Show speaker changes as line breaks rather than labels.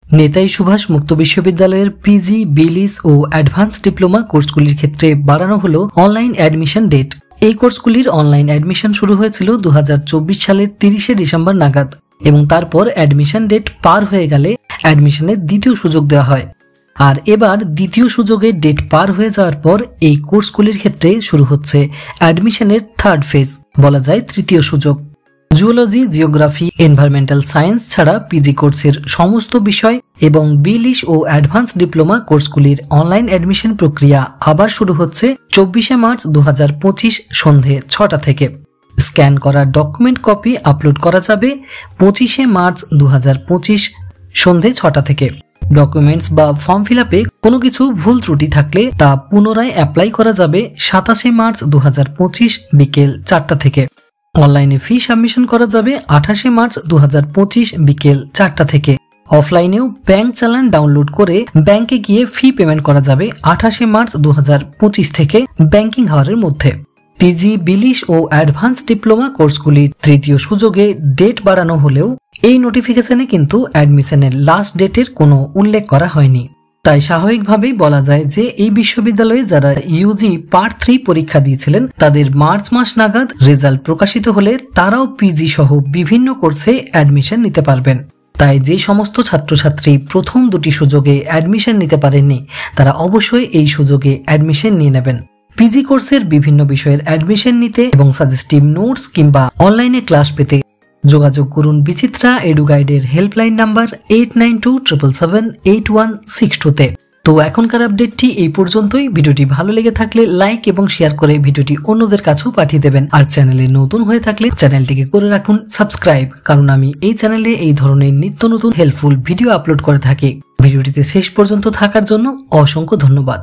নেতাজি সুভাষ মুক্ত বিশ্ববিদ্যালয়ের পিজি, বিলিস ও advance diploma কোর্সগুলির ক্ষেত্রে বাড়ানো হলো অনলাইন অ্যাডমিশন ডেট। এই কোর্সগুলির অনলাইন অ্যাডমিশন শুরু হয়েছিল 2024 সালের 30শে ডিসেম্বর নাগাদ এবং তারপর অ্যাডমিশন ডেট পার হয়ে গেলে অ্যাডমিশনের দ্বিতীয় সুযোগ দেওয়া হয়। আর এবার দ্বিতীয় সুযোগের ডেট পার হয়ে যাওয়ার পর এই কোর্সগুলির ক্ষেত্রে শুরু হচ্ছে অ্যাডমিশনের থার্ড ফেজ, বলা যায় তৃতীয় সুযোগ। জুওলজি, জিওগ্রাফি, এনভায়রনমেন্টাল সায়েন্স ছাড়া পিজি কোর্সের সমস্ত বিষয় এবং বিলিশ ও অ্যাডভান্স ডিপ্লোমা কোর্সগুলির অনলাইন অ্যাডমিশন প্রক্রিয়া আবার শুরু হচ্ছে 24শে মার্চ 2025 সন্ধে 6টা থেকে। স্ক্যান করা ডকুমেন্ট কপি আপলোড করা যাবে 25শে মার্চ 2025 সন্ধে 6টা থেকে। ডকুমেন্টস বা ফর্ম ফিল আপে কোনো কিছু ভুল ত্রুটি থাকলে তা পুনরায় অ্যাপ্লাই করা যাবে 27শে মার্চ 2025 বিকেল 4টা থেকে। অনলাইনে ফি সাবমিশন করা যাবে 28শে মার্চ 2025 বিকেল 4টা থেকে। অফলাইনেও ব্যাংক চালান ডাউনলোড করে ব্যাংকে গিয়ে ফি পেমেন্ট করা যাবে 28শে মার্চ 2025 থেকে ব্যাংকিং আওয়ারের মধ্যে। পিজি, বিলিশ ও অ্যাডভান্স ডিপ্লোমা কোর্সগুলির তৃতীয় সুযোগে ডেট বাড়ানো হলেও এই নোটিফিকেশনে কিন্তু অ্যাডমিশনের লাস্ট ডেটের কোনো উল্লেখ করা হয়নি। তাই স্বাভাবিকভাবেই বলা যায় যে এই বিশ্ববিদ্যালয়ে যারা ইউজি পার্ট 3 পরীক্ষা দিয়েছিলেন তাদের মার্চ মাস নাগাদ রেজাল্ট প্রকাশিত হলে তারাও পিজি সহ বিভিন্ন কোর্সে অ্যাডমিশন নিতে পারবেন। তাই যে সমস্ত ছাত্রছাত্রী প্রথম দুটি সুযোগে অ্যাডমিশন নিতে পারেননি তারা অবশ্যই এই সুযোগে অ্যাডমিশন নিয়ে নেবেন। পিজি কোর্সের বিভিন্ন বিষয়ের অ্যাডমিশন নিতে এবং সাজেস্টিভ নোটস কিংবা অনলাইনে ক্লাস পেতে যোগাযোগ করুন বিচিত্রা এডু গাইডের হেল্পলাইন নাম্বার 8927778162 তে। তো এখনকার আপডেটটি এই পর্যন্তই। ভিডিওটি ভালো লেগে থাকলে লাইক এবং শেয়ার করে ভিডিওটি অন্যদের কাছেও পাঠিয়ে দেবেন। আর চ্যানেলে নতুন হয়ে থাকলে চ্যানেলটিকে করে রাখুন সাবস্ক্রাইব, কারণ আমি এই চ্যানেলে এই ধরনের নিত্য নতুন হেল্পফুল ভিডিও আপলোড করে থাকি। ভিডিওটিতে শেষ পর্যন্ত থাকার জন্য অসংখ্য ধন্যবাদ।